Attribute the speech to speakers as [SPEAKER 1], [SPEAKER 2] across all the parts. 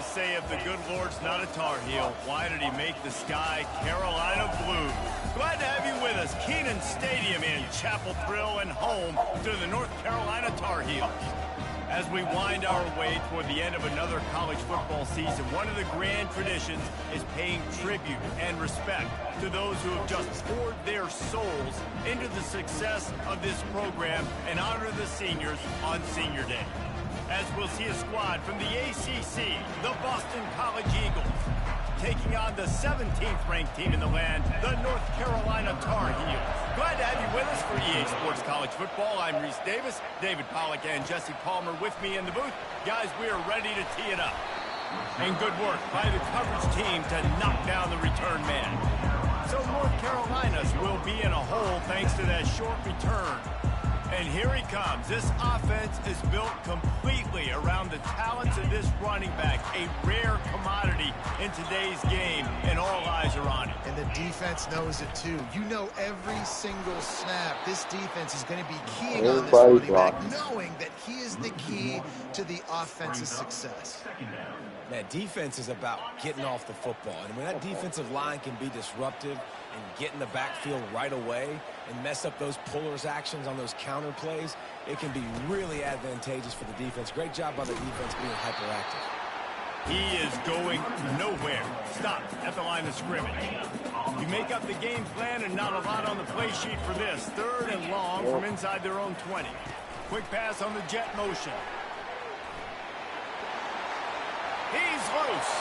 [SPEAKER 1] say if the good Lord's not a Tar Heel, why did he make the sky Carolina blue? Glad to have you with us. Kenan Stadium in Chapel Thrill and home to the North Carolina Tar Heels. As we wind our way toward the end of another college football season, one of the grand traditions is paying tribute and respect to those who have just poured their souls into the success of this program and honor the seniors on Senior Day. As we'll see a squad from the ACC, the Boston College Eagles, taking on the 17th ranked team in the land, the North Carolina Tar Heels. Glad to have you with us for EA Sports College Football. I'm Reese Davis, David Pollack and Jesse Palmer with me in the booth. Guys, we are ready to tee it up. And good work by the coverage team to knock down the return man. So North Carolina's will be in a hole thanks to that short return. And here he comes. This offense is built completely around the talents of this running back, a rare commodity in today's game, and all eyes are on it.
[SPEAKER 2] And the defense knows it too. You know every single snap, this defense is going to be keying on this running back, knowing that he is the key to the offense's success.
[SPEAKER 3] Man, defense is about getting off the football. And when that defensive line can be disruptive and get in the backfield right away and mess up those pullers actions on those counter plays, it can be really advantageous for the defense. Great job by the defense being hyperactive.
[SPEAKER 1] He is going nowhere. Stop at the line of scrimmage. You make up the game plan and not a lot on the play sheet for this. 3rd and long from inside their own 20. Quick pass on the jet motion. He's loose.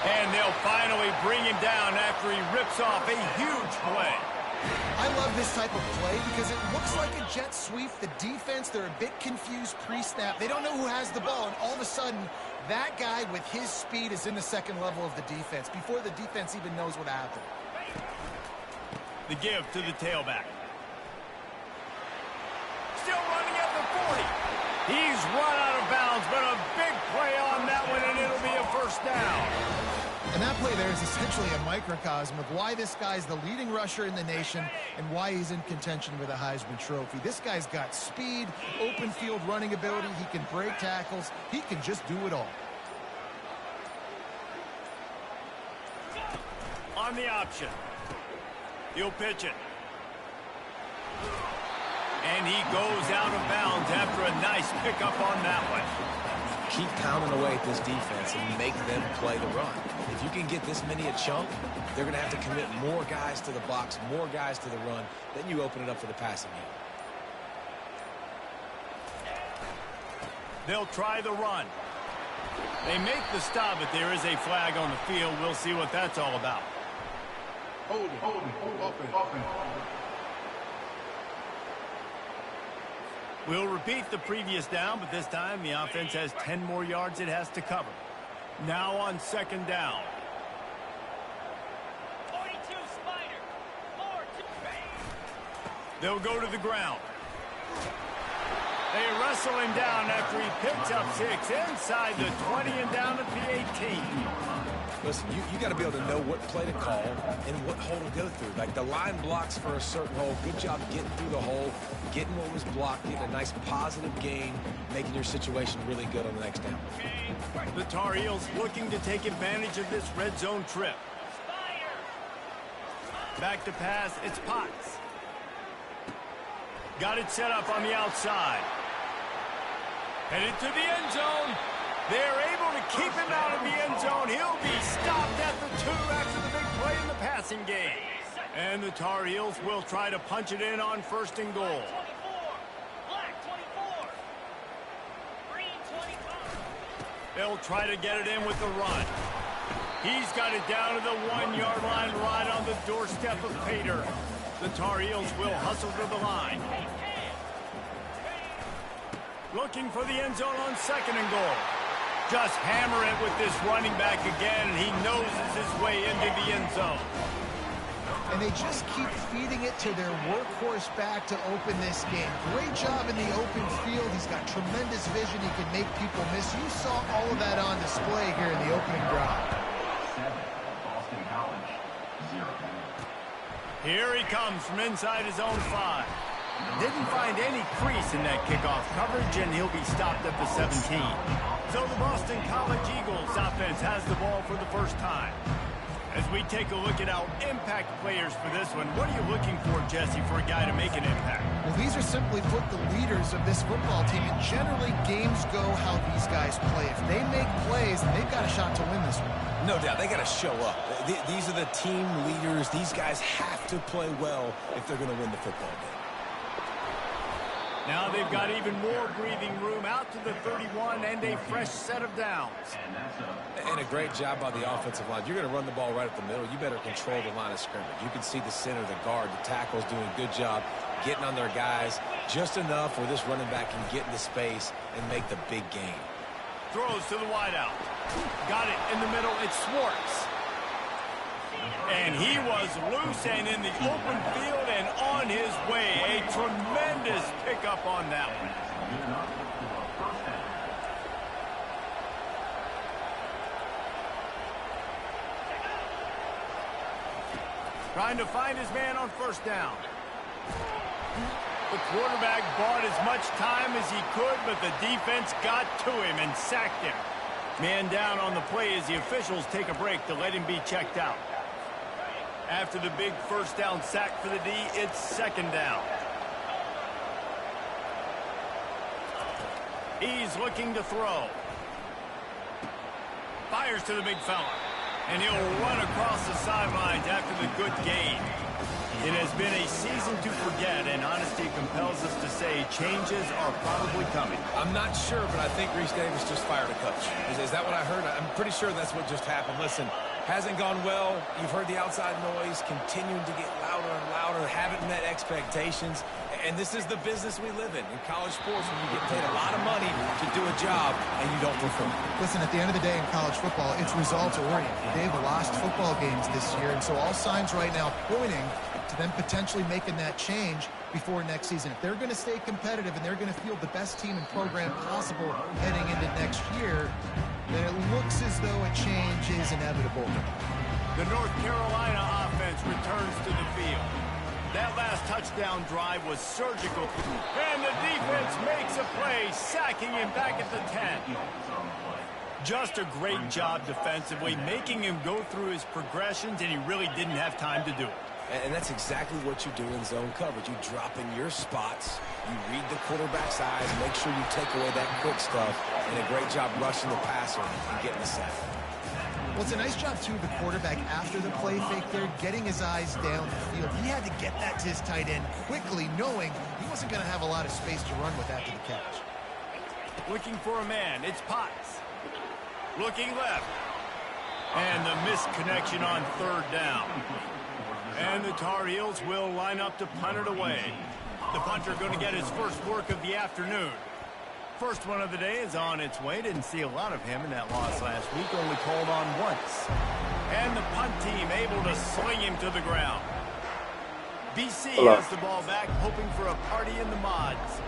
[SPEAKER 1] And they'll finally bring him down after he rips off a huge play.
[SPEAKER 2] I love this type of play because it looks like a jet sweep. The defense, they're a bit confused pre-snap. They don't know who has the ball, and all of a sudden, that guy with his speed is in the second level of the defense before the defense even knows what happened.
[SPEAKER 1] The give to the tailback. Still running at the 40. He's run out of bounds, but a big play on that one, and it'll be a first down.
[SPEAKER 2] And that play there is essentially a microcosm of why this guy's the leading rusher in the nation and why he's in contention with a Heisman Trophy. This guy's got speed, open field running ability. He can break tackles. He can just do it all.
[SPEAKER 1] On the option. He'll pitch it. And he goes out of bounds after a nice pickup on that one.
[SPEAKER 3] Keep pounding away at this defense and make them play the run. If you can get this many a chunk, they're going to have to commit more guys to the box, more guys to the run. Then you open it up for the passing game.
[SPEAKER 1] They'll try the run. They make the stop, but there is a flag on the field. We'll see what that's all about.
[SPEAKER 4] Hold it.
[SPEAKER 1] We'll repeat the previous down, but this time the offense has 10 more yards it has to cover. Now on 2nd down.
[SPEAKER 5] 42 Spider. 4-2.
[SPEAKER 1] They'll go to the ground. They wrestle him down after he picks up 6 inside the 20 and down at the 18.
[SPEAKER 3] Listen, you got to be able to know what play to call and what hole to go through. Like the line blocks for a certain hole. Good job getting through the hole, getting what was blocked, getting a nice positive gain, making your situation really good on the next down.
[SPEAKER 1] The Tar Heels looking to take advantage of this red zone trip. Back to pass, it's Potts. Got it set up on the outside. Headed to the end zone. They're able to keep him out of the end zone. He'll be stopped at the 2 after the big play in the passing game. And the Tar Heels will try to punch it in on 1st and goal.
[SPEAKER 5] Black 24. Green 25.
[SPEAKER 1] They'll try to get it in with the run. He's got it down to the 1-yard line right on the doorstep of Pater. The Tar Heels will hustle to the line. Looking for the end zone on 2nd and goal. Just hammer it with this running back again, and he noses his way into the end zone.
[SPEAKER 2] And they just keep feeding it to their workhorse back to open this game. Great job in the open field. He's got tremendous vision. He can make people miss. You saw all of that on display here in the opening drive.
[SPEAKER 4] 7, Boston College, 0.
[SPEAKER 1] Here he comes from inside his own 5. Didn't find any crease in that kickoff coverage, and he'll be stopped at the 17. So the Boston College Eagles offense has the ball for the first time. As we take a look at our impact players for this one, what are you looking for, Jesse, for a guy to make an impact?
[SPEAKER 2] Well, these are simply put the leaders of this football team, and generally games go how these guys play. If they make plays, they've got a shot to win this one.
[SPEAKER 3] No doubt, they got to show up. These are the team leaders. These guys have to play well if they're going to win the football game.
[SPEAKER 1] Now they've got even more breathing room out to the 31 and a fresh set of downs.
[SPEAKER 3] And a great job by the offensive line. You're going to run the ball right up the middle. You better control the line of scrimmage. You can see the center, the guard, the tackles doing a good job getting on their guys just enough where this running back can get into space and make the big gain.
[SPEAKER 1] Throws to the wideout. Got it in the middle. It's Schwartz. And he was loose and in the open field and on his way. A tremendous pickup on that one. Trying to find his man on first down. The quarterback bought as much time as he could, but the defense got to him and sacked him. Man down on the play as the officials take a break to let him be checked out. After the big first down sack for the D, it's second down. He's looking to throw. Fires to the big fella. And he'll run across the sidelines after the good gain. It has been a season to forget, and honesty compels us to say changes are probably coming.
[SPEAKER 3] I'm not sure, but I think Reese Davis just fired a coach. Is that what I heard? I'm pretty sure that's what just happened. Listen, hasn't gone well. You've heard the outside noise continuing to get louder and louder, haven't met expectations. And this is the business we live in college sports, when you get paid a lot of money to do a job and you don't perform.
[SPEAKER 2] Listen, at the end of the day in college football, it's results-oriented. They've lost football games this year, and so all signs right now pointing to them potentially making that change before next season. If they're going to stay competitive and they're going to field the best team and program possible heading into next year, then it looks as though a change is inevitable.
[SPEAKER 1] The North Carolina offense returns to the field. That last touchdown drive was surgical. And the defense makes a play, sacking him back at the 10. Just a great job defensively, making him go through his progressions, and he really didn't have time to do it.
[SPEAKER 3] And that's exactly what you do in zone coverage. You drop in your spots, you read the quarterback's eyes, make sure you take away that quick stuff, and a great job rushing the passer and getting the sack.
[SPEAKER 2] Well, it's a nice job, too, the quarterback after the play fake there, getting his eyes down the field. He had to get that to his tight end quickly, knowing he wasn't going to have a lot of space to run with after the catch.
[SPEAKER 1] Looking for a man, it's Potts. Looking left. And the missed connection on third down. And the Tar Heels will line up to punt it away. The punter going to get his first work of the afternoon. First one of the day is on its way. Didn't see a lot of him in that loss last week. Only called on once. And the punt team able to sling him to the ground. BC has the ball back, hoping for a party in the mods.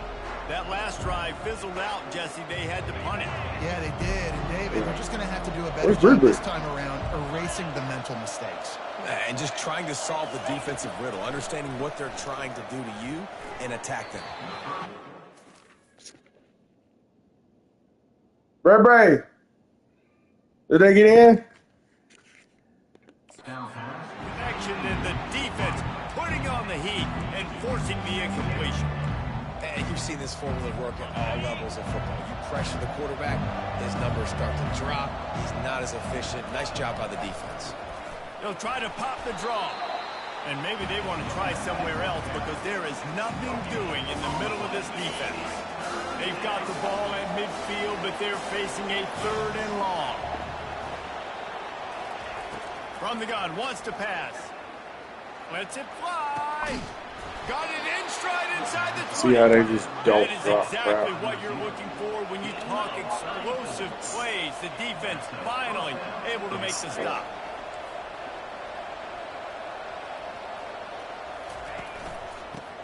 [SPEAKER 1] That last drive fizzled out, Jesse. They had to punt it.
[SPEAKER 2] Yeah, they did. And David, they're just going to have to do a better job this time around erasing the mental mistakes.
[SPEAKER 3] And just trying to solve the defensive riddle, understanding what they're trying to do to you and attack them.
[SPEAKER 6] Bray, did they get in?
[SPEAKER 1] Connection and the defense putting on the heat and forcing the incompletion.
[SPEAKER 3] And you've seen this formula work at all levels of football. You pressure the quarterback, his numbers start to drop. He's not as efficient. Nice job by the defense.
[SPEAKER 1] They'll try to pop the draw. And maybe they want to try somewhere else because there is nothing doing in the middle of this defense. They've got the ball at midfield, but they're facing a third and long. From the gun, wants to pass. Lets it fly. Got it in stride inside the 20.
[SPEAKER 6] See how they just don't
[SPEAKER 1] That is
[SPEAKER 6] drop
[SPEAKER 1] exactly
[SPEAKER 6] crap.
[SPEAKER 1] what you're looking for when you talk explosive plays. The defense finally able to make the stop.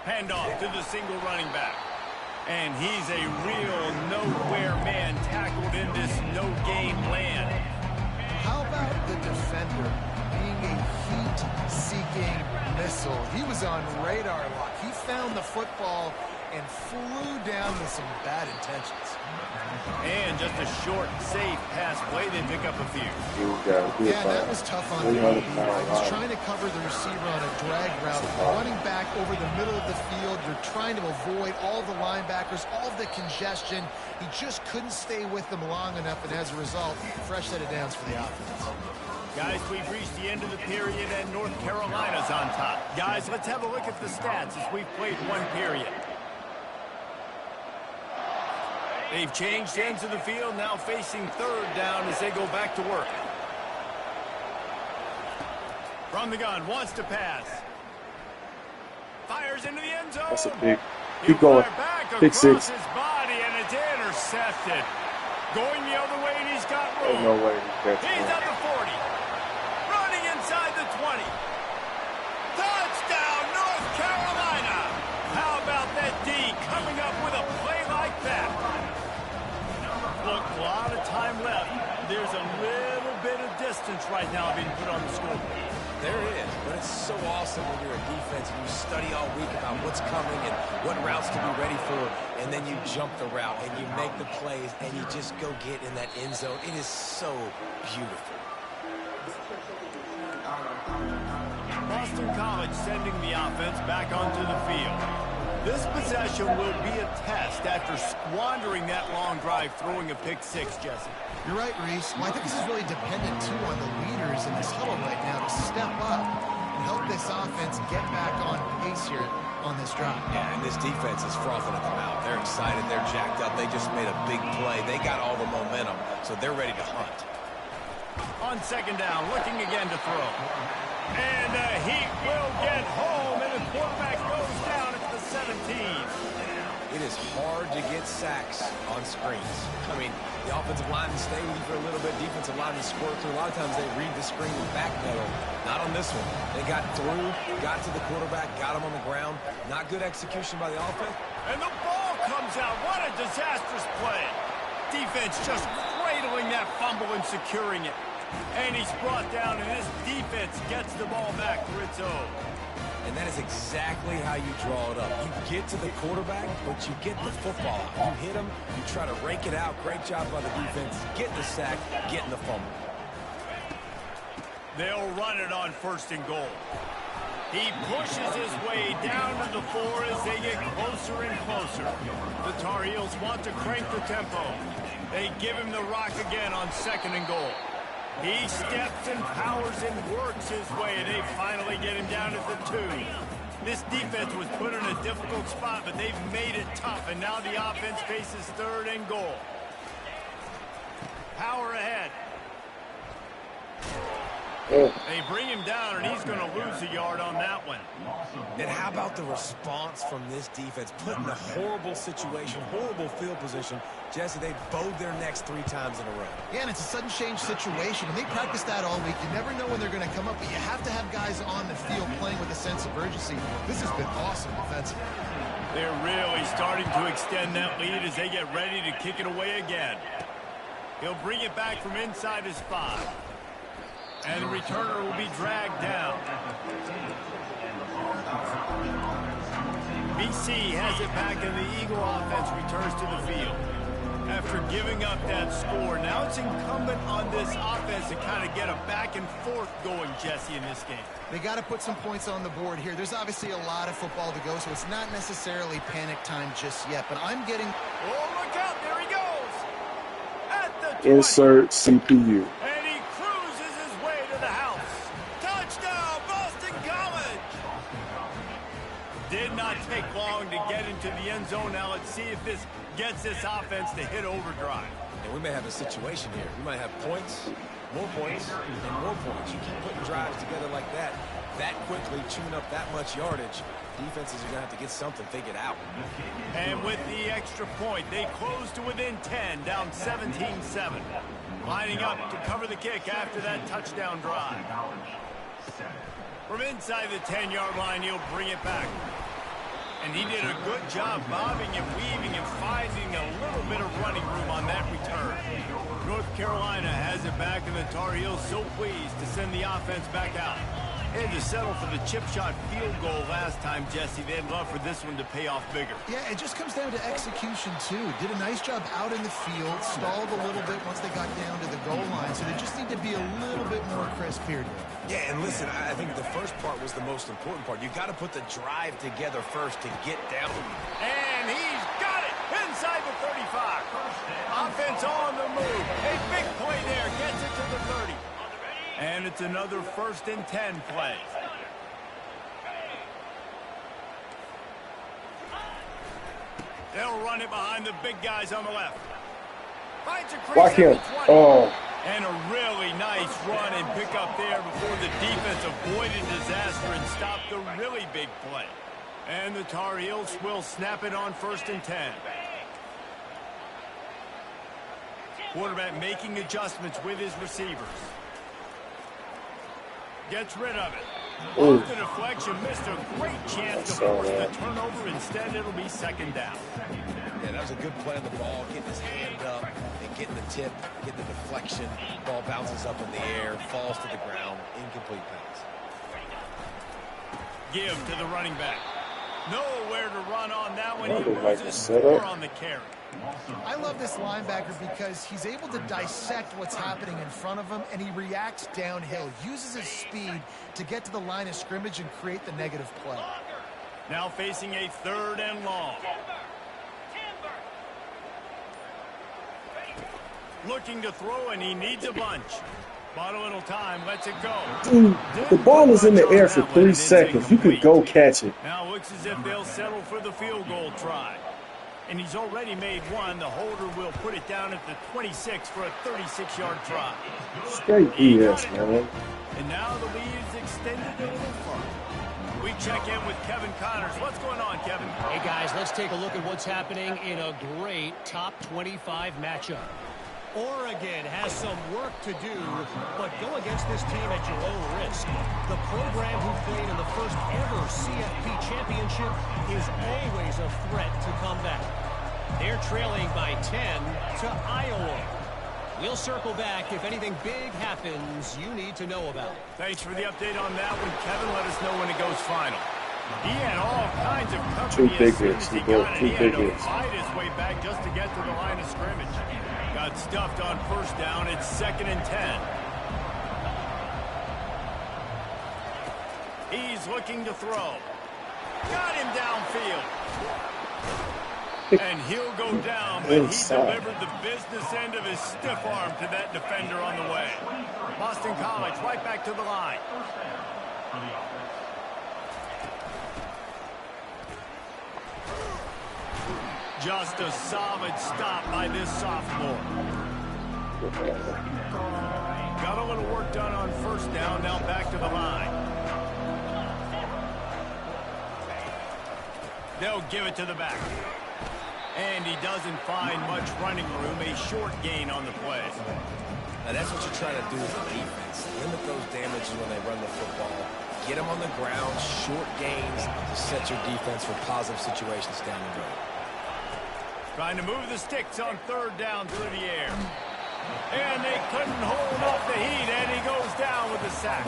[SPEAKER 1] Handoff to the single running back. And he's a real nowhere man tackled in this no-game land.
[SPEAKER 2] How about the defender being a heat-seeking missile. He was on radar lock. He found the football and flew down with some bad intentions.
[SPEAKER 1] And just a short, safe pass play. They pick up a few.
[SPEAKER 2] Yeah, that was tough on the DB. He's trying to cover the receiver on a drag route, running back over the middle of the field. You're trying to avoid all the linebackers, all the congestion. He just couldn't stay with them long enough, and as a result, fresh set of downs for the offense.
[SPEAKER 1] Guys, we've reached the end of the period, and North Carolina's on top. Guys, let's have a look at the stats as we've played one period. They've changed ends of the field, now facing third down as they go back to work. From the gun, wants to pass. Fires into the end zone.
[SPEAKER 6] That's a big.
[SPEAKER 1] He'll
[SPEAKER 6] Keep going.
[SPEAKER 1] fire back
[SPEAKER 6] Pick
[SPEAKER 1] across
[SPEAKER 6] 6.
[SPEAKER 1] his body, and it's intercepted. Going the other way, and he's got room.
[SPEAKER 6] Ain't no way he's
[SPEAKER 1] He's at the 40. Running inside the 20. Touchdown, North Carolina. How about that D coming up with a play like that? Look, a lot of time left. There's a little bit of distance right now being put on the scoreboard.
[SPEAKER 3] There is, but it's so awesome when you're a defense and you study all week about what's coming and what routes to be ready for, and then you jump the route and you make the plays and you just go get in that end zone. It is so beautiful.
[SPEAKER 1] Boston College sending the offense back onto the field. This possession will be a test after squandering that long drive, throwing a pick 6, Jesse.
[SPEAKER 2] You're right, Reese. Well, I think this is really dependent, too, on the leaders in this huddle right now to step up and help this offense get back on pace here on this drive.
[SPEAKER 3] Yeah, and this defense is frothing at the mouth. They're excited. They're jacked up. They just made a big play. They got all the momentum, so they're ready to hunt.
[SPEAKER 1] On second down, looking again to throw. And he will get home, and the quarterback goes down at the 17.
[SPEAKER 3] It is hard to get sacks on screens. I mean, the offensive linemen stay with you for a little bit. Defensive linemen squirt through. A lot of times they read the screen and backpedal. Not on this one. They got through, got to the quarterback, got him on the ground. Not good execution by the offense.
[SPEAKER 1] And the ball comes out. What a disastrous play. Defense just cradling that fumble and securing it. And he's brought down, and this defense gets the ball back for its own.
[SPEAKER 3] And that is exactly how you draw it up. You get to the quarterback, but you get the football out. You hit him, you try to rake it out. Great job by the defense. Get the sack, getting the fumble.
[SPEAKER 1] They'll run it on first and goal. He pushes his way down to the 4 as they get closer and closer. The Tar Heels want to crank the tempo. They give him the rock again on second and goal. He steps and powers and works his way, and they finally get him down at the 2. This defense was put in a difficult spot, but they've made it tough, and now the offense faces third and goal. Power ahead. They bring him down, and he's going to lose a yard on that one.
[SPEAKER 3] And how about the response from this defense? Put in a horrible situation, horrible field position. Jesse, they bowed their necks 3 times in a row.
[SPEAKER 2] Yeah, and it's a sudden change situation, and they practice that all week. You never know when they're going to come up, but you have to have guys on the field playing with a sense of urgency. This has been awesome defensively.
[SPEAKER 1] They're really starting to extend that lead as they get ready to kick it away again. He'll bring it back from inside his 5. And the returner will be dragged down. BC has it back, and the Eagle offense returns to the field. After giving up that score, now it's incumbent on this offense to kind of get a back and forth going, Jesse, in this game.
[SPEAKER 2] They got to put some points on the board here. There's obviously a lot of football to go, so it's not necessarily panic time just yet. But I'm getting...
[SPEAKER 1] Oh, look out. There he goes. At the 20.
[SPEAKER 6] Insert CPU.
[SPEAKER 1] And he cruises his way to the house. Touchdown, Boston College. Did not take long to get into the end zone. Now let's see if this gets this offense to hit overdrive.
[SPEAKER 3] And we may have a situation here. We might have points, more points, and more points. You keep putting drives together like that quickly, chewing up that much yardage, defenses are going to have to get something figured out.
[SPEAKER 1] And with the extra point, they close to within 10, down 17-7. Lining up to cover the kick after that touchdown drive. From inside the 10-yard line, he'll bring it back. And he did a good job bobbing and weaving and finding a little bit of running room on that return. North Carolina has it back, and the Tar Heels so pleased to send the offense back out. They had to settle for the chip shot field goal last time, Jesse. They'd love for this one to pay off bigger.
[SPEAKER 2] Yeah, it just comes down to execution, too. Did a nice job out in the field, stalled a little bit once they got down to the goal line, so they just need to be a little bit more crisp here today.
[SPEAKER 3] Yeah, and listen, I think the first part was the most important part. You got to put the drive together first to get down.
[SPEAKER 1] And he's got it inside the 35. Offense on the move. A big play there. Gets it to the 30. And it's another 1st and 10 play. They'll run it behind the big guys on the left. Finds a
[SPEAKER 6] Block
[SPEAKER 1] crease
[SPEAKER 6] him.
[SPEAKER 1] at the 20.
[SPEAKER 6] Oh.
[SPEAKER 1] And a really nice run and pick up there before the defense avoided disaster and stopped the really big play. And the Tar Heels will snap it on 1st and 10. Quarterback making adjustments with his receivers. Gets rid of it. Off the deflection, missed a great chance to force the turnover. Instead, it'll be 2nd down.
[SPEAKER 3] Yeah, that was a good play on the ball, getting his hand up and getting the tip, getting the deflection. Ball bounces up in the air, falls to the ground, incomplete pass.
[SPEAKER 1] Give to the running back. Nowhere to run on that one. He
[SPEAKER 6] Like
[SPEAKER 1] loses
[SPEAKER 6] a
[SPEAKER 1] 4
[SPEAKER 6] setup.
[SPEAKER 1] on the carry.
[SPEAKER 2] I love this linebacker because he's able to dissect what's happening in front of him, and he reacts downhill, uses his speed to get to the line of scrimmage and create the negative play.
[SPEAKER 1] Now facing a 3rd and long. Looking to throw, and he needs a bunch. Bought a little time, lets it go.
[SPEAKER 6] Dude, the ball is in the air for 3 seconds. You could go catch it.
[SPEAKER 1] Now looks as if they'll settle for the field goal try. And he's already made one. The holder will put it down at the 26 for a 36-yard try.
[SPEAKER 6] Straight BS, man.
[SPEAKER 1] And now the lead is extended a little further. We check in with Kevin Connors. What's going on, Kevin?
[SPEAKER 7] Hey, guys, let's take a look at what's happening in a great top 25 matchup. Oregon has some work to do, but go against this team at your own risk. The program who played in the first ever CFP championship is always a threat to come back. They're trailing by 10 to Iowa. We'll circle back if anything big happens you need to know about.
[SPEAKER 1] Thanks for the update on that one, Kevin. Let us know when it goes final. He had all kinds of
[SPEAKER 6] Two
[SPEAKER 1] company
[SPEAKER 6] big
[SPEAKER 1] as soon
[SPEAKER 6] hits.
[SPEAKER 1] as he
[SPEAKER 6] He
[SPEAKER 1] got
[SPEAKER 6] broke
[SPEAKER 1] it.
[SPEAKER 6] 2
[SPEAKER 1] He had
[SPEAKER 6] big
[SPEAKER 1] to
[SPEAKER 6] hits.
[SPEAKER 1] fight his way back just to get to the line of scrimmage. Got stuffed on 1st down. It's 2nd and 10. He's looking to throw. Got him downfield. And he'll go down, but he delivered the business end of his stiff arm to that defender on the way. Boston College right back to the line. Just a solid stop by this sophomore. Got a little work done on 1st down, now back to the line. They'll give it to the back. And he doesn't find much running room, a short gain on the play.
[SPEAKER 3] Now, that's what you're trying to do as a defense. Limit those damages when they run the football. Get them on the ground, short gains to set your defense for positive situations down the road.
[SPEAKER 1] Trying to move the sticks on 3rd down through the air. And they couldn't hold off the heat, and he goes down with a sack.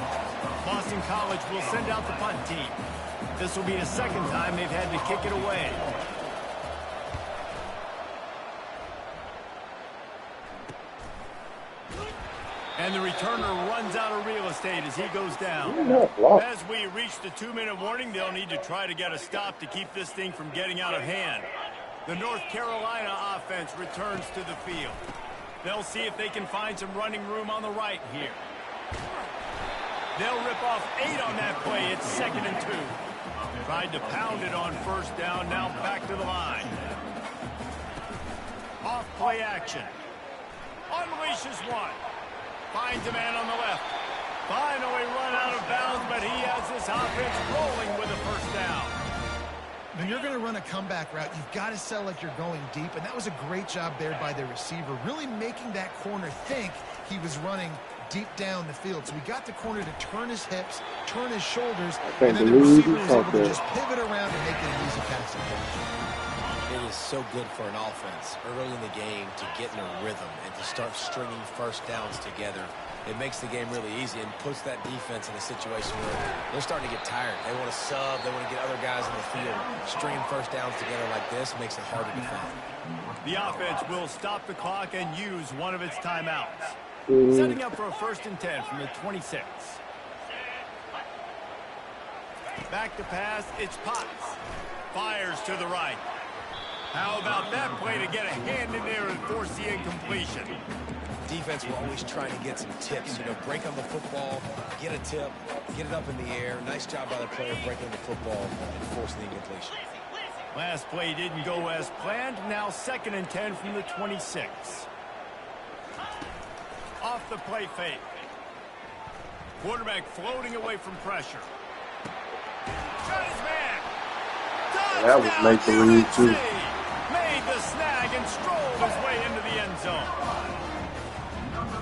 [SPEAKER 1] Boston College will send out the punt team. This will be the 2nd time they've had to kick it away. And the returner runs out of real estate as he goes down. As we reach the 2-minute warning, they'll need to try to get a stop to keep this thing from getting out of hand. The North Carolina offense returns to the field. They'll see if they can find some running room on the right here. They'll rip off 8 on that play. It's 2nd and 2. Tried to pound it on 1st down, now back to the line. Off play action. Unleashes one. Finds a man on the left. Finally run out of bounds, but he has this offense rolling with a 1st down.
[SPEAKER 2] When you're going to run a comeback route, you've got to sell like you're going deep, and that was a great job there by the receiver, really making that corner think he was running deep down the field. So we got the corner to turn his hips, turn his shoulders, and then the receiver was able to just pivot around and make it an easy passing catch.
[SPEAKER 3] It is so good for an offense early in the game to get in a rhythm and to start stringing 1st downs together it makes the game really easy and puts that defense in a situation where they're starting to get tired. They want to sub. They want to get other guys in the field. Stringing first downs together like this makes it hard to defend.
[SPEAKER 1] The offense will stop the clock and use one of its timeouts. Setting up for a 1st and 10 from the 26. Back to pass, it's Potts. Fires to the right. How about that play to get a hand in there and force the incompletion?
[SPEAKER 3] Defense will always try to get some tips. You know, break on the football, get a tip, get it up in the air. Nice job by the player breaking the football and forcing the incompletion.
[SPEAKER 1] Last play didn't go as planned. Now 2nd and 10 from the 26. Off the play fake. Quarterback floating away from pressure. Got his man.
[SPEAKER 6] That was make-believe, too.
[SPEAKER 1] Made the snag and strolled his way into the end zone.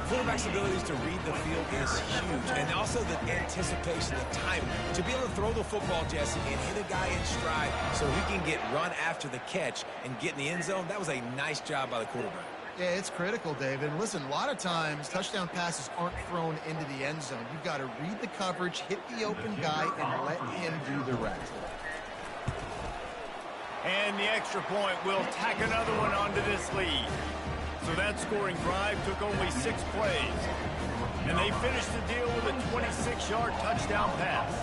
[SPEAKER 3] Quarterback's abilities to read the field is huge, and also the anticipation, the timing. To be able to throw the football, Jesse, and hit a guy in stride so he can get run after the catch and get in the end zone, that was a nice job by the quarterback.
[SPEAKER 2] Yeah, it's critical, David. Listen, a lot of times touchdown passes aren't thrown into the end zone. You've got to read the coverage, hit the open guy, and let him do the rest.
[SPEAKER 1] And the extra point will tack another one onto this lead. So that scoring drive took only 6 plays. And they finished the deal with a 26-yard touchdown pass.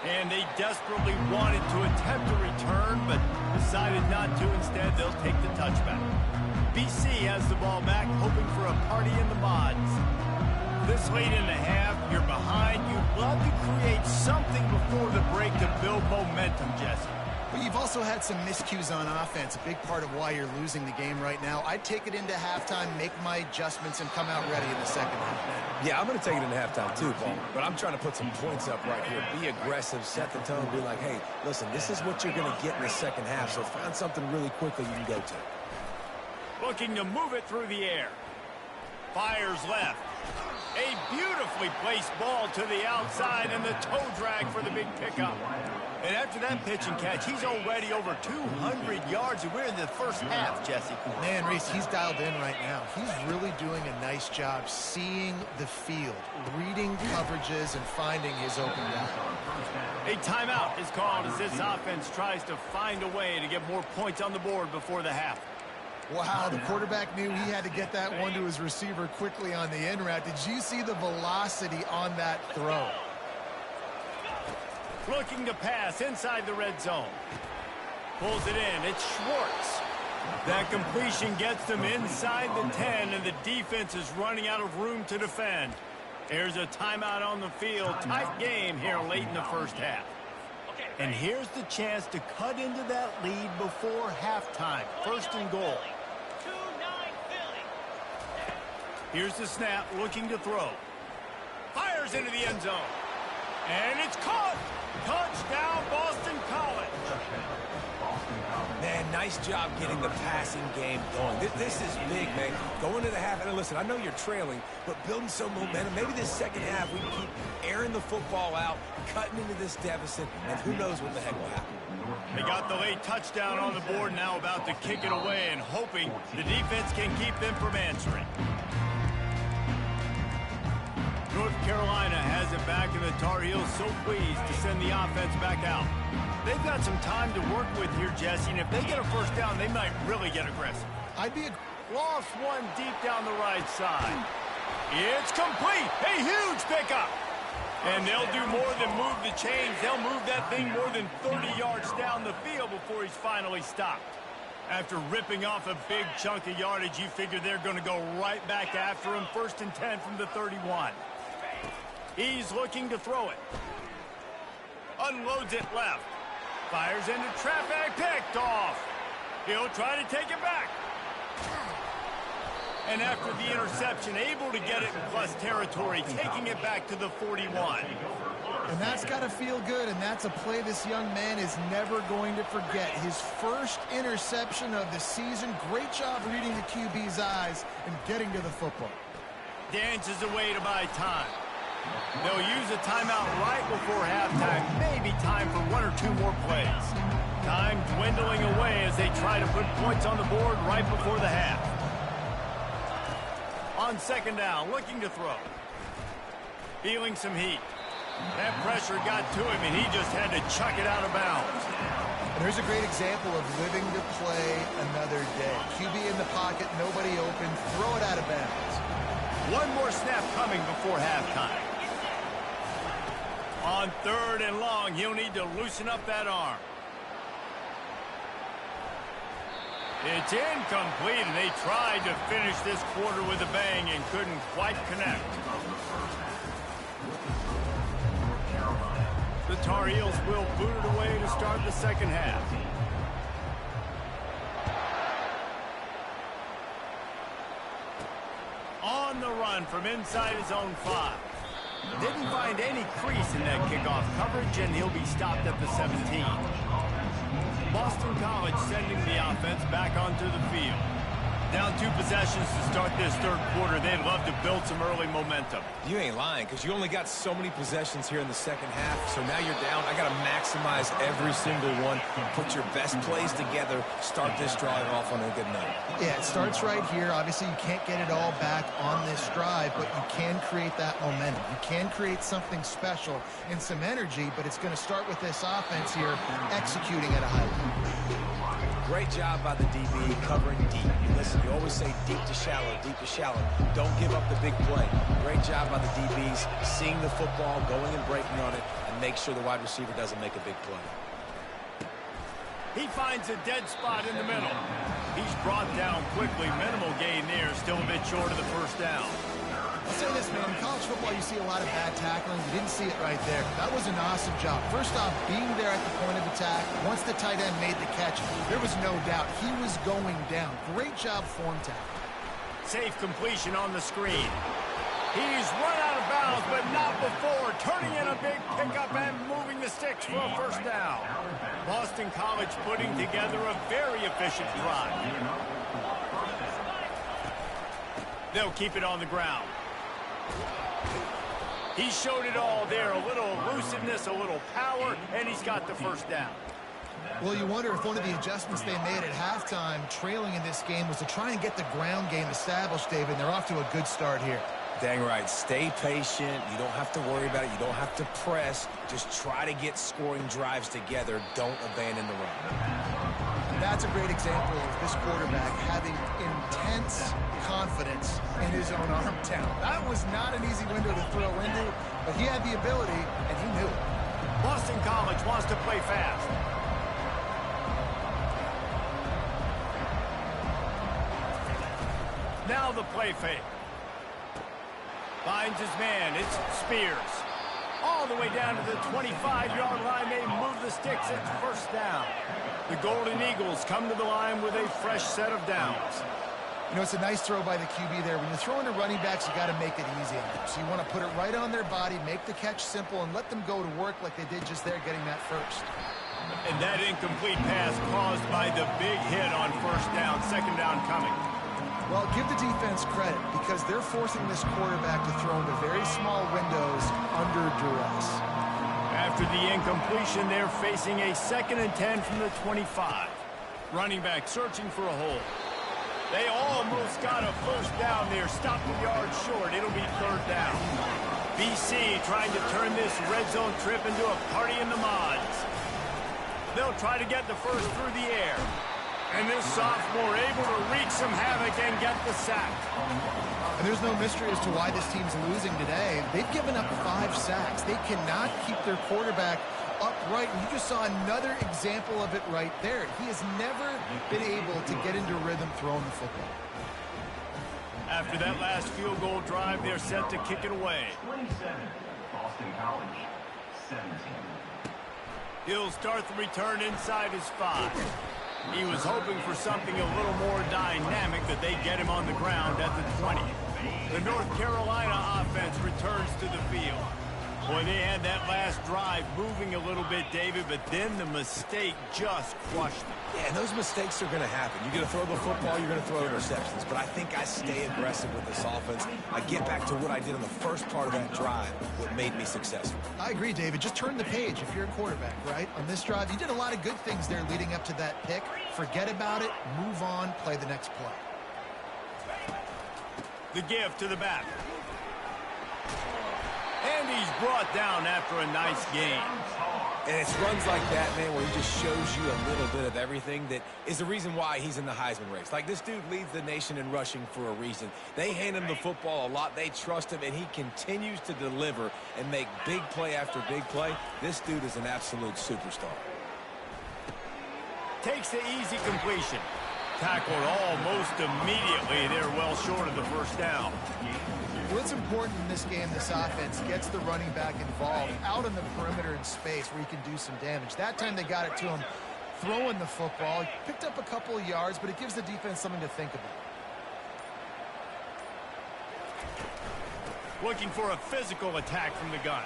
[SPEAKER 1] And they desperately wanted to attempt a return, but decided not to. Instead, they'll take the touchback. BC has the ball back, hoping for a party in the mods. This late in the half, you're behind. You'd love to create something before the break to build momentum, Jesse.
[SPEAKER 2] But you've also had some miscues on offense, a big part of why you're losing the game right now. I'd take it into halftime, make my adjustments, and come out ready in the second half.
[SPEAKER 3] Yeah, I'm going to take it into halftime too, Paul. But I'm trying to put some points up right here. Be aggressive, set the tone, be like, hey, listen, this is what you're going to get in the second half, so find something really quickly you can go to.
[SPEAKER 1] Looking to move it through the air. Fires left. A beautifully placed ball to the outside and the toe drag for the big pickup. And after that pitch and catch, he's already over 200 yards, and we're in the first half, Jesse.
[SPEAKER 2] Man, Reese, he's dialed in right now. He's really doing a nice job seeing the field, reading coverages, and finding his open guy.
[SPEAKER 1] A timeout is called as this offense tries to find a way to get more points on the board before the half.
[SPEAKER 2] Wow, the quarterback knew he had to get that one to his receiver quickly on the in route. Did you see the velocity on that throw?
[SPEAKER 1] Looking to pass inside the red zone. Pulls it in. It's Schwartz. That completion gets them inside the 10, and the defense is running out of room to defend. There's a timeout on the field. Tight game here late in the first half. And here's the chance to cut into that lead before halftime. 1st and goal. Here's the snap, looking to throw. Fires into the end zone. And it's caught. Touchdown, Boston College.
[SPEAKER 3] Man, nice job getting the passing game going. This is big, man. Going to the half, and listen, I know you're trailing, but building some momentum. Maybe this second half we can keep airing the football out, cutting into this deficit, and who knows what the heck will happen.
[SPEAKER 1] They got the late touchdown on the board, now about to kick it away and hoping the defense can keep them from answering. North Carolina has it back, and the Tar Heels so pleased to send the offense back out. They've got some time to work with here, Jesse, and if they get a first down, they might really get aggressive. Lost one deep down the right side. It's complete. A huge pickup. And they'll do more than move the chains. They'll move that thing more than 30 yards down the field before he's finally stopped. After ripping off a big chunk of yardage, you figure they're going to go right back after him. 1st and 10 from the 31. He's looking to throw it. Unloads it left. Fires into traffic. Picked off. He'll try to take it back. And after the interception, able to get it in plus territory, taking it back to the 41.
[SPEAKER 2] And that's got to feel good, and that's a play this young man is never going to forget. His first interception of the season. Great job reading the QB's eyes and getting to the football.
[SPEAKER 1] Dances away to buy time. They'll use a timeout right before halftime. Maybe time for 1 or 2 more plays. Time dwindling away as as they try to put points on the board right before the half. On second down, looking to throw. Feeling some heat. That pressure got to him, and he just had to chuck it out of bounds.
[SPEAKER 2] And here's a great example of living to play another day. QB in the pocket, nobody open, throw it out of bounds.
[SPEAKER 1] One more snap coming before halftime. On third and long, he'll need to loosen up that arm. It's incomplete, and they tried to finish this quarter with a bang and couldn't quite connect. The Tar Heels will boot it away to start the second half. On the run from inside his own 5. Didn't find any crease in that kickoff coverage, and he'll be stopped at the 17. Boston College sending the offense back onto the field. Down 2 possessions to start this third quarter. They'd love to build some early momentum.
[SPEAKER 3] You ain't lying, because you only got so many possessions here in the second half, so now you're down. I got to maximize every single one. Put your best plays together. Start this drive off on a good note.
[SPEAKER 2] Yeah, it starts right here. Obviously, you can't get it all back on this drive, but you can create that momentum. You can create something special and some energy, but it's going to start with this offense here executing at a high level.
[SPEAKER 3] Great job by the DB covering deep. Listen, you always say deep to shallow, deep to shallow. Don't give up the big play. Great job by the DBs, seeing the football, going and breaking on it, and make sure the wide receiver doesn't make a big play.
[SPEAKER 1] He finds a dead spot in the middle. He's brought down quickly. Minimal gain there, still a bit short of the first down.
[SPEAKER 2] I'll say this, man. In college football, you see a lot of bad tackling. You didn't see it right there. That was an awesome job. First off, being there at the point of attack. Once the tight end made the catch, there was no doubt he was going down. Great job form tackle.
[SPEAKER 1] Safe completion on the screen. He's run out of bounds, but not before. Turning in a big pickup and moving the sticks for a first down. Boston College putting together a very efficient drive. They'll keep it on the ground. He showed it all there. A little elusiveness, a little power, and he's got the first down.
[SPEAKER 2] Well, you wonder if one of the adjustments they made at halftime, trailing in this game, was to try and get the ground game established, David. They're off to a good start here.
[SPEAKER 3] Dang right. Stay patient. You don't have to worry about it. You don't have to press. Just try to get scoring drives together. Don't abandon the run.
[SPEAKER 2] That's a great example of this quarterback having intense confidence in his own arm talent. That was not an easy window to throw into, but he had the ability, and he knew it.
[SPEAKER 1] Boston College wants to play fast. Now the play fake. Finds his man. It's Spears. All the way down to the 25-yard line. They move the sticks. It's first down. The Golden Eagles come to the line with a fresh set of downs.
[SPEAKER 2] You know, it's a nice throw by the QB there. When you're throwing to running backs, you got to make it easy on them. So you want to put it right on their body, make the catch simple, and let them go to work like they did just there getting that first.
[SPEAKER 1] And that incomplete pass caused by the big hit on first down. Second down coming.
[SPEAKER 2] Well, give the defense credit because they're forcing this quarterback to throw into very small windows under duress.
[SPEAKER 1] After the incompletion, they're facing a 2nd and 10 from the 25. Running back searching for a hole. They almost got a first down there. Stopped a yard short. It'll be third down. BC trying to turn this red zone trip into a party in the mods. They'll try to get the first through the air. And this sophomore able to wreak some havoc and get the sack.
[SPEAKER 2] And there's no mystery as to why this team's losing today. They've given up 5 sacks. They cannot keep their quarterback upright. And you just saw another example of it right there. He has never been able to get into rhythm throwing the football.
[SPEAKER 1] After that last field goal drive, they're set to kick it away.
[SPEAKER 4] 27, Boston College, 17.
[SPEAKER 1] He'll start the return inside his 5. He was hoping for something a little more dynamic, that they get him on the ground at the 20. The North Carolina offense returns to the field. Boy, they had that last drive moving a little bit, David, but then the mistake just crushed them.
[SPEAKER 3] Yeah, and those mistakes are going to happen. You're going to throw the football, you're going to throw interceptions. But I think I stay aggressive with this offense. I get back to what I did on the first part of that drive, what made me successful.
[SPEAKER 2] I agree, David. Just turn the page if you're a quarterback, right? On this drive, you did a lot of good things there leading up to that pick. Forget about it, move on, play the next play.
[SPEAKER 1] The give to the back. And he's brought down after a nice gain.
[SPEAKER 3] And it's runs like that, man, where he just shows you a little bit of everything that is the reason why he's in the Heisman race. Like, this dude leads the nation in rushing for a reason. They hand him the football a lot. They trust him, and he continues to deliver and make big play after big play. This dude is an absolute superstar.
[SPEAKER 1] Takes the easy completion. Tackled almost immediately. They're well short of the first down.
[SPEAKER 2] What's important in this game, this offense gets the running back involved out on the perimeter in space where he can do some damage. That time they got it to him throwing the football. He picked up a couple of yards, but it gives the defense something to think about.
[SPEAKER 1] Looking for a physical attack from the gun.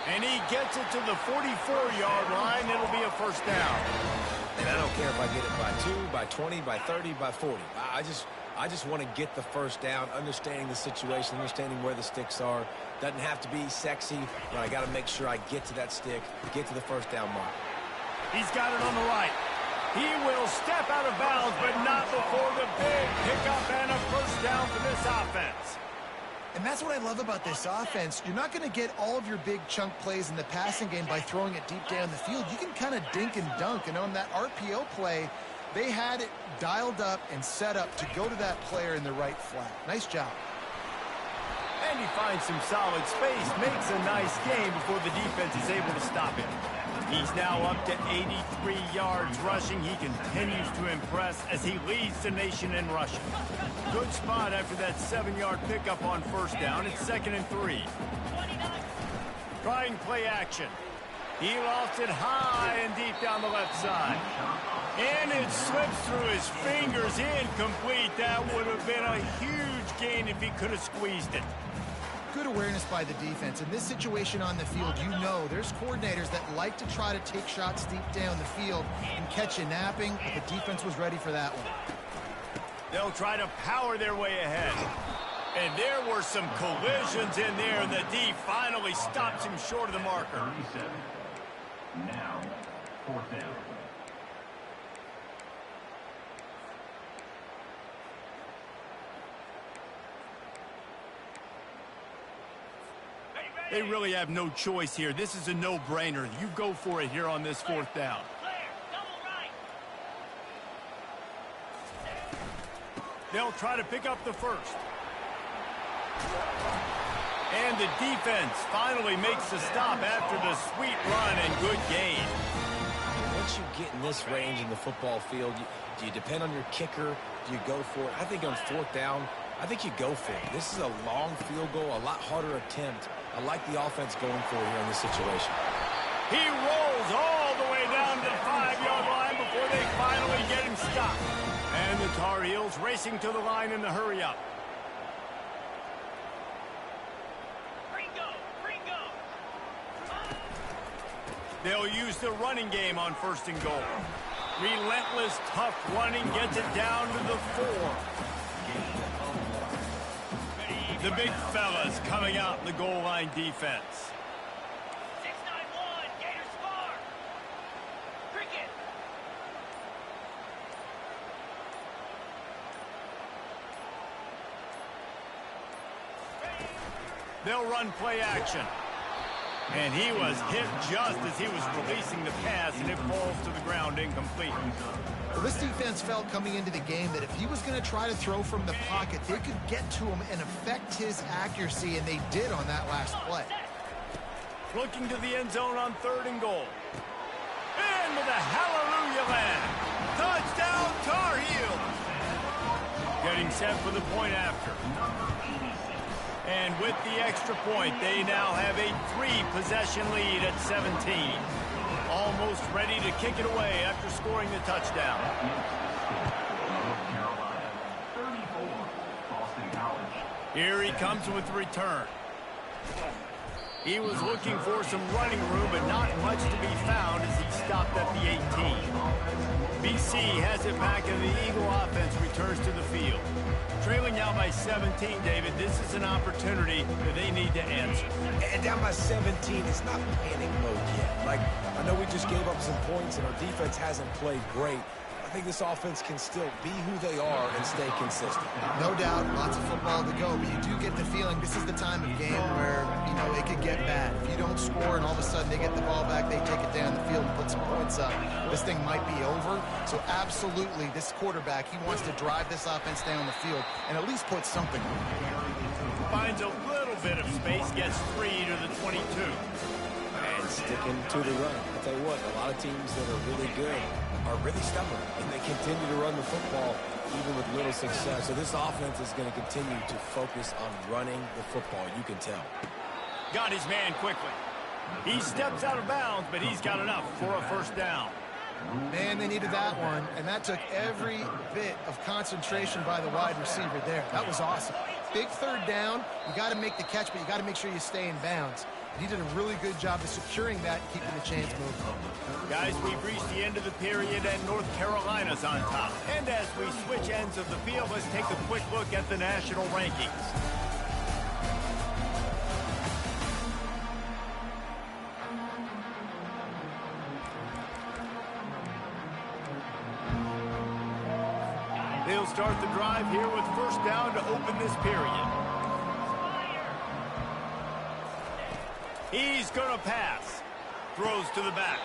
[SPEAKER 1] And he gets it to the 44-yard line. It'll be a first down.
[SPEAKER 3] And I don't care if I get it by 2, by 20, by 30, by 40. I just want to get the first down, understanding the situation, understanding where the sticks are. Doesn't have to be sexy, but I got to make sure I get to that stick, get to the first down mark.
[SPEAKER 1] He's got it on the right. He will step out of bounds, but not before the big pickup and a first down for this offense.
[SPEAKER 2] And that's what I love about this offense. You're not going to get all of your big chunk plays in the passing game by throwing it deep down the field. You can kind of dink and dunk. And on that RPO play, they had it dialed up and set up to go to that player in the right flat. Nice job.
[SPEAKER 1] And he finds some solid space, makes a nice gain before the defense is able to stop him. He's now up to 83 yards rushing. He continues to impress as he leads the nation in rushing. Good spot after that 7-yard pickup on first down. It's 2nd and 3. Trying play action. He lost it high and deep down the left side. And it slips through his fingers, incomplete. That would have been a huge gain if he could have squeezed it.
[SPEAKER 2] Good awareness by the defense. In this situation on the field, you know there's coordinators that like to try to take shots deep down the field and catch you napping, but the defense was ready for that one.
[SPEAKER 1] They'll try to power their way ahead. And there were some collisions in there, and the D finally stops him short of the marker.
[SPEAKER 4] 37. Now, 4th down.
[SPEAKER 1] They really have no choice here. This is a no-brainer. You go for it here on this 4th down. They'll try to pick up the first. And the defense finally makes the stop after the sweet run and good gain.
[SPEAKER 3] Once you get in this range in the football field, do you depend on your kicker? Do you go for it? I think on 4th down, I think you go for it. This is a long field goal, a lot harder attempt. I like the offense going for it here in this situation.
[SPEAKER 1] He rolls all the way down to the 5-yard line before they finally get him stopped. And the Tar Heels racing to the line in the hurry-up. They'll use the running game on 1st and goal. Relentless, tough running gets it down to the 4. The big fellas coming out in the goal line defense.
[SPEAKER 5] 691, Gators far. Cricket.
[SPEAKER 1] They'll run play action. And he was hit just as he was releasing the pass, and it falls to the ground incomplete.
[SPEAKER 2] Well, this defense felt coming into the game that if he was going to try to throw from the pocket, they could get to him and affect his accuracy, and they did on that last play.
[SPEAKER 1] Looking to the end zone on 3rd and goal. And with a hallelujah land. Touchdown, Tar Heels. Getting set for the point after. And with the extra point, they now have a 3-possession lead at 17. Almost ready to kick it away after scoring the touchdown.
[SPEAKER 4] North Carolina, 34, Boston College.
[SPEAKER 1] Here he comes with the return. He was looking for some running room, but not much to be found as he stopped at the 18. BC has it back, and the Eagle offense returns to the field. Trailing now by 17, David, this is an opportunity that they need to answer.
[SPEAKER 3] And down by 17, it's not panic mode yet. Like, I know we just gave up some points, and our defense hasn't played great. I think this offense can still be who they are and stay consistent.
[SPEAKER 2] No doubt, lots of football to go, but you do get the feeling this is the time of game where, you know, it could get bad. If you don't score and all of a sudden they get the ball back, they take it down the field and put some points up, this thing might be over. So absolutely, this quarterback, he wants to drive this offense down the field and at least put something on it.
[SPEAKER 1] Finds a little bit of space, gets 3 to the 22.
[SPEAKER 3] And sticking to the run. I'll tell you what, a lot of teams that are really good are really stubborn, and they continue to run the football even with little success. So this offense is going to continue to focus on running the football, you can tell.
[SPEAKER 1] Got his man quickly. He steps out of bounds, but he's got enough for a first down.
[SPEAKER 2] Man, they needed that one, and that took every bit of concentration by the wide receiver there. That was awesome. Big third down. You got to make the catch, but you got to make sure you stay in bounds. He did a really good job of securing that and keeping the chains moving.
[SPEAKER 1] Guys, we've reached the end of the period, and North Carolina's on top. And as we switch ends of the field, let's take a quick look at the national rankings. They'll start the drive here with first down to open this period. He's going to pass. Throws to the back.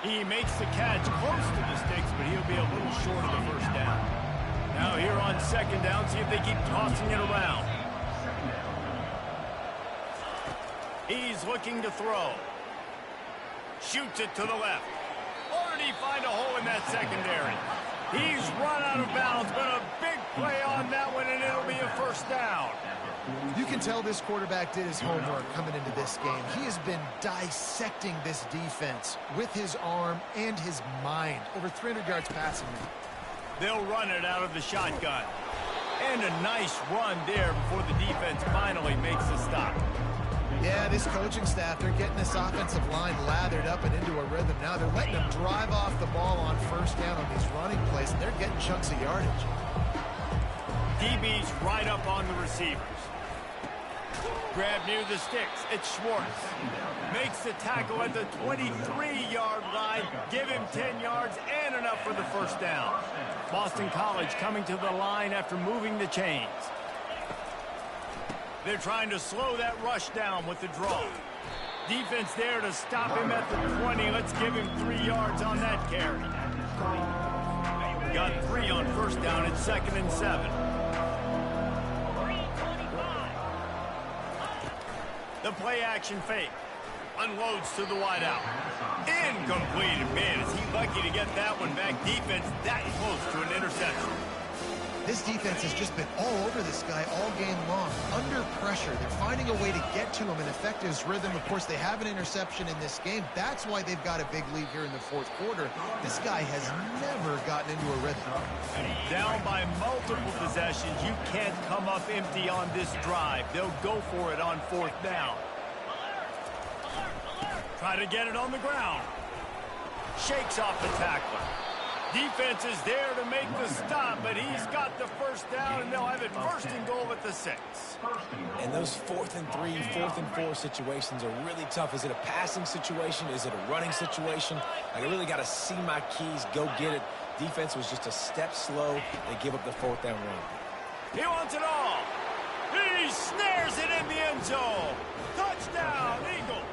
[SPEAKER 1] He makes the catch close to the sticks, but he'll be a little short of the first down. Now here on second down, see if they keep tossing it around. He's looking to throw. Shoots it to the left. Or did he find a hole in that secondary? He's run out of bounds, but a big play on that one, and it'll be a first down.
[SPEAKER 2] You can tell this quarterback did his homework coming into this game. He has been dissecting this defense with his arm and his mind. Over 300 yards passing.
[SPEAKER 1] They'll run it out of the shotgun. And a nice run there before the defense finally makes a stop.
[SPEAKER 2] Yeah, this coaching staff, they're getting this offensive line lathered up and into a rhythm now. They're letting them drive off the ball on first down on these running plays, and they're getting chunks of yardage.
[SPEAKER 1] DB's right up on the receivers. Grab near the sticks. It's Schwartz. Makes the tackle at the 23-yard line. Give him 10 yards and enough for the first down. Boston College coming to the line after moving the chains. They're trying to slow that rush down with the draw. Defense there to stop him at the 20. Let's give him 3 yards on that carry. Got 3 on first down. It's 2nd and 7. The play action fake. Unloads to the wideout. Incomplete. Man, is he lucky to get that one back. Defense that close to an interception.
[SPEAKER 2] This defense has just been all over this guy all game long. Under pressure. They're finding a way to get to him and affect his rhythm. Of course, they have an interception in this game. That's why they've got a big lead here in the fourth quarter. This guy has never gotten into a rhythm.
[SPEAKER 1] Down by multiple possessions. You can't come up empty on this drive. They'll go for it on fourth down. Try to get it on the ground. Shakes off the tackler. Defense is there to make the stop, but he's got the first down, and they'll have it 1st and goal at the 6.
[SPEAKER 3] And those 4th and 3, 4th and 4 situations are really tough. Is it a passing situation? Is it a running situation? Like, I really got to see my keys, go get it. Defense was just a step slow. They give up the 4th down run.
[SPEAKER 1] He wants it all. He snares it in the end zone. Touchdown, Eagles.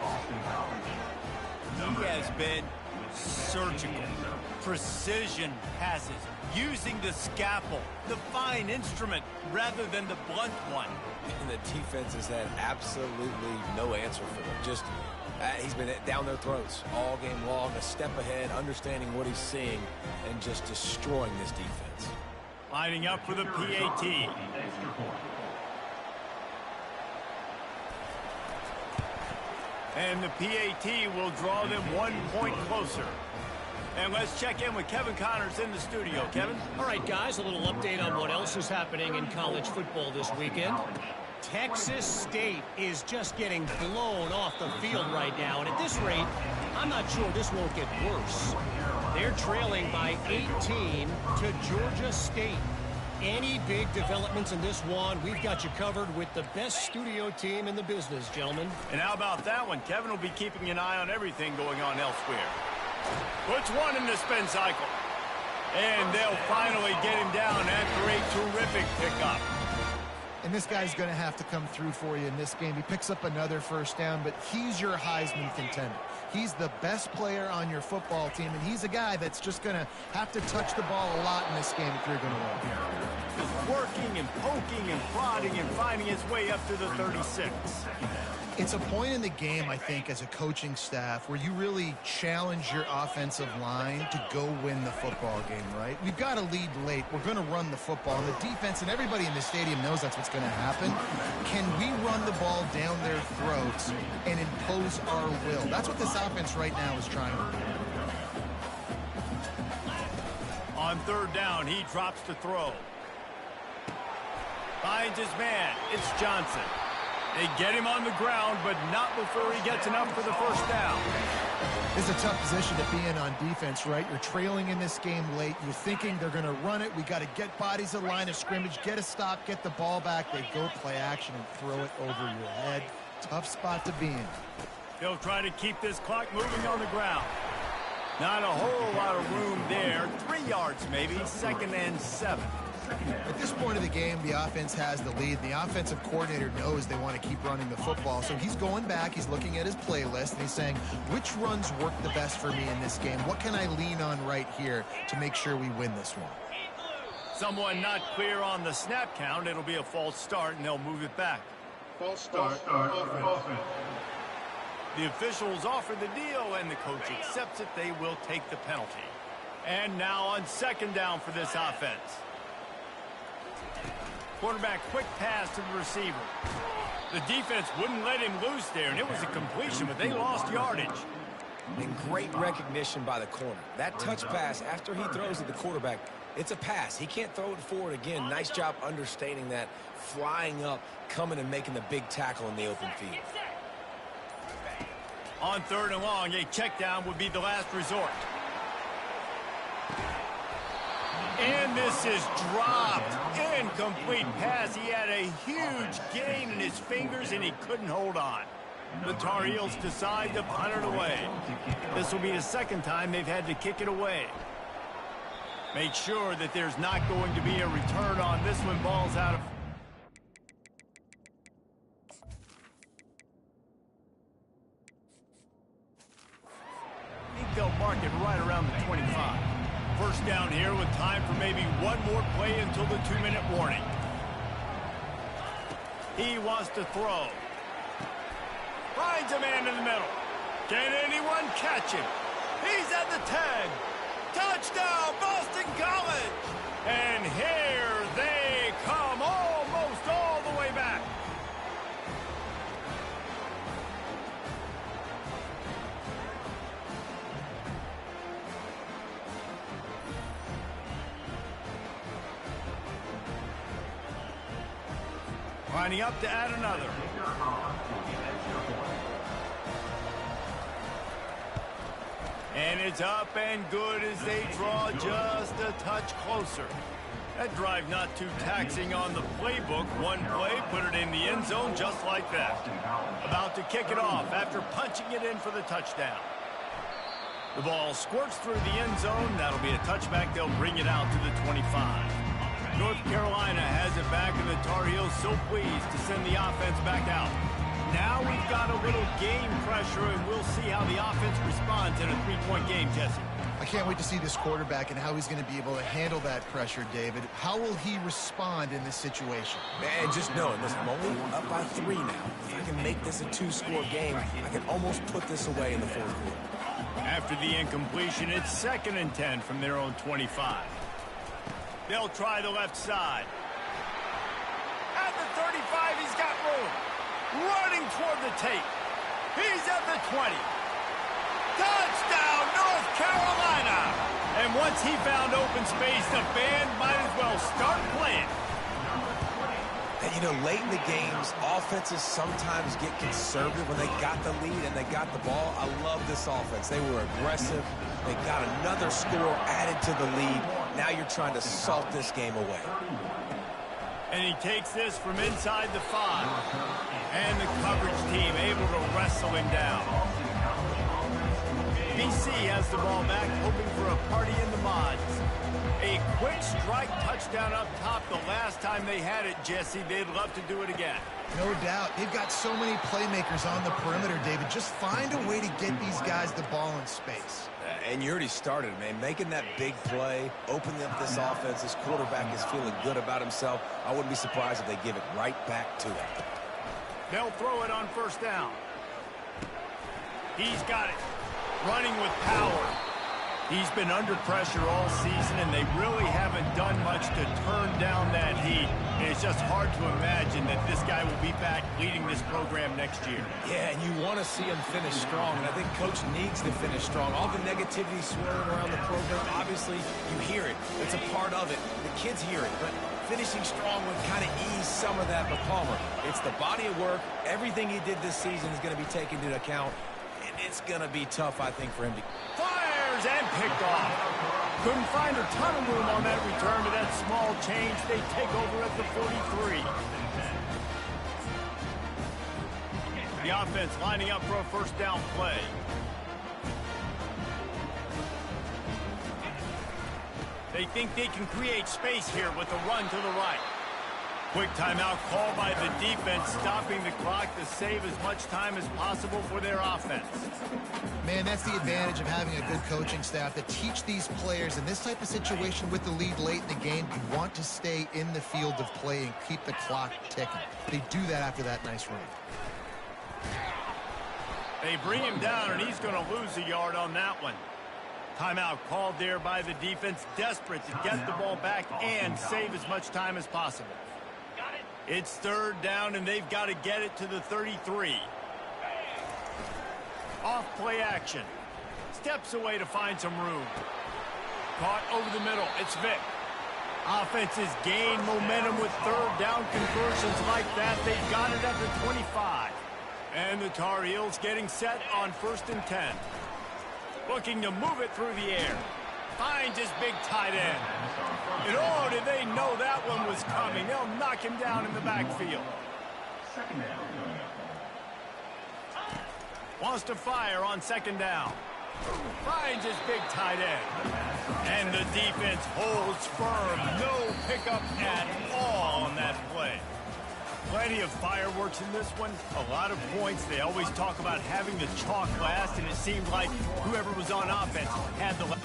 [SPEAKER 1] He has been surgical. Precision passes, using the scalpel, the fine instrument, rather than the blunt one.
[SPEAKER 3] And the defense has had absolutely no answer for him. Just, he's been down their throats all game long, a step ahead, understanding what he's seeing, and just destroying this defense.
[SPEAKER 1] Lining up for the PAT. And the PAT will draw them 1 point closer. And let's check in with Kevin Connors in the studio. Kevin?
[SPEAKER 7] All right, guys, a little update on what else is happening in college football this weekend. Texas State is just getting blown off the field right now. And at this rate, I'm not sure this won't get worse. They're trailing by 18 to Georgia State. Any big developments in this one, we've got you covered with the best studio team in the business, gentlemen.
[SPEAKER 1] And how about that one? Kevin will be keeping an eye on everything going on elsewhere. Puts one in the spin cycle. And they'll finally get him down after a terrific pickup.
[SPEAKER 2] And this guy's going to have to come through for you in this game. He picks up another first down, but he's your Heisman contender. He's the best player on your football team, and he's a guy that's just going to have to touch the ball a lot in this game if you're going to win.
[SPEAKER 1] Just working and poking and prodding and finding his way up to the 36.
[SPEAKER 2] It's a point in the game, I think, as a coaching staff where you really challenge your offensive line to go win the football game, right? We've got to lead late. We're going to run the football. And the defense and everybody in the stadium knows that's what's going to happen. Can we run the ball down their throats and impose our will? That's what this offense right now is trying to do.
[SPEAKER 1] On third down, he drops the throw. Finds his man. It's Johnson. They get him on the ground, but not before he gets enough for the first down.
[SPEAKER 2] This is a tough position to be in on defense, right? You're trailing in this game late. You're thinking they're going to run it. We got to get bodies in line of scrimmage, get a stop, get the ball back. They go play action and throw it over your head. Tough spot to be in.
[SPEAKER 1] They'll try to keep this clock moving on the ground. Not a whole lot of room there. 3 yards maybe, 2nd and 7.
[SPEAKER 2] At this point of the game, the offense has the lead. The offensive coordinator knows they want to keep running the football. So he's going back, he's looking at his playlist, and he's saying, which runs work the best for me in this game? What can I lean on right here to make sure we win this one?
[SPEAKER 1] Someone not clear on the snap count. It'll be a false start, and they'll move it back.
[SPEAKER 4] False start. Offense.
[SPEAKER 1] The officials offer the deal, and the coach accepts it. They will take the penalty. And now on 2nd down for this offense. Quarterback quick pass to the receiver. The defense wouldn't let him loose there, and it was a completion, but they lost yardage.
[SPEAKER 3] And great recognition by the corner. That touch pass after he throws at the quarterback, it's a pass. He can't throw it forward again. Nice job understanding that, flying up, coming and making the big tackle in the open field.
[SPEAKER 1] On 3rd and long, a check down would be the last resort. And this is dropped. Incomplete pass. He had a huge gain in his fingers, and he couldn't hold on. The Tar Heels decide to punt it away. This will be the 2nd time they've had to kick it away. Make sure that there's not going to be a return on this one. Ball's out of... I think they'll mark it right around the 25. First down here with time for maybe one more play until the 2-minute warning. He wants to throw. Finds a man in the middle. Can anyone catch him? He's at the 10. Touchdown, Boston College! And here they come, almost all the way back. Lining up to add another. And it's up and good as they draw just a touch closer. That drive not too taxing on the playbook. One play, put it in the end zone just like that. About to kick it off after punching it in for the touchdown. The ball squirts through the end zone. That'll be a touchback. They'll bring it out to the 25. North Carolina has it back, and the Tar Heels so pleased to send the offense back out. Now we've got a little game pressure, and we'll see how the offense responds in a 3-point game, Jesse.
[SPEAKER 2] I can't wait to see this quarterback and how he's going to be able to handle that pressure, David. How will he respond in this situation?
[SPEAKER 3] Man, just knowing, listen, I'm only up by 3 now. If I can make this a 2-score game, I can almost put this away in the 4th quarter.
[SPEAKER 1] After the incompletion, it's 2nd and 10 from their own 25. They'll try the left side. At the 35, he's got room. Running toward the tape. He's at the 20. Touchdown, North Carolina! And once he found open space, the band might as well start playing.
[SPEAKER 3] And, you know, late in the games, offenses sometimes get conservative when they got the lead and they got the ball. I love this offense. They were aggressive. They got another score added to the lead. Now you're trying to salt this game away.
[SPEAKER 1] And he takes this from inside the 5. And the coverage team able to wrestle him down. BC has the ball back, hoping for a party in the mods. A quick strike touchdown up top the last time they had it, Jesse. They'd love to do it again.
[SPEAKER 2] No doubt. They've got so many playmakers on the perimeter, David. Just find a way to get these guys the ball in space.
[SPEAKER 3] And you already started, man. Making that big play, opening up this offense. This quarterback is feeling good about himself. I wouldn't be surprised if they give it right back to him.
[SPEAKER 1] They'll throw it on first down. He's got it. Running with power. He's been under pressure all season, and they really haven't done much to turn down that heat. And it's just hard to imagine that this guy will be back leading this program next year.
[SPEAKER 3] Yeah, and you want to see him finish strong, and I think Coach needs to finish strong. All the negativity swirling around the program, obviously, you hear it. It's a part of it. The kids hear it, but finishing strong would kind of ease some of that for Palmer. It's the body of work. Everything he did this season is going to be taken into account, and it's going to be tough, I think, for him to...
[SPEAKER 1] Fires and picked off. Couldn't find a ton of room on that return to that small change. They take over at the 43. The offense lining up for a first down play. They think they can create space here with a run to the right. Quick timeout call by the defense, stopping the clock to save as much time as possible for their offense.
[SPEAKER 2] Man, that's the advantage of having a good coaching staff that teach these players in this type of situation with the lead late in the game. You want to stay in the field of play and keep the clock ticking. They do that after that nice run.
[SPEAKER 1] They bring him down, and he's going to lose a yard on that one. Timeout called there by the defense, desperate to get the ball back and save as much time as possible. It's third down, and they've got to get it to the 33. Off play action. Steps away to find some room. Caught over the middle. It's Vick. Offenses gain momentum with third down conversions like that. They've got it at the 25. And the Tar Heels getting set on 1st and 10. Looking to move it through the air. Finds his big tight end. And oh, did they know that one was coming. They'll knock him down in the backfield. Wants to fire on 2nd down. Finds his big tight end. And the defense holds firm. No pickup at all on that play. Plenty of fireworks in this one. A lot of points. They always talk about having the chalk last, and it seemed like whoever was on offense had the...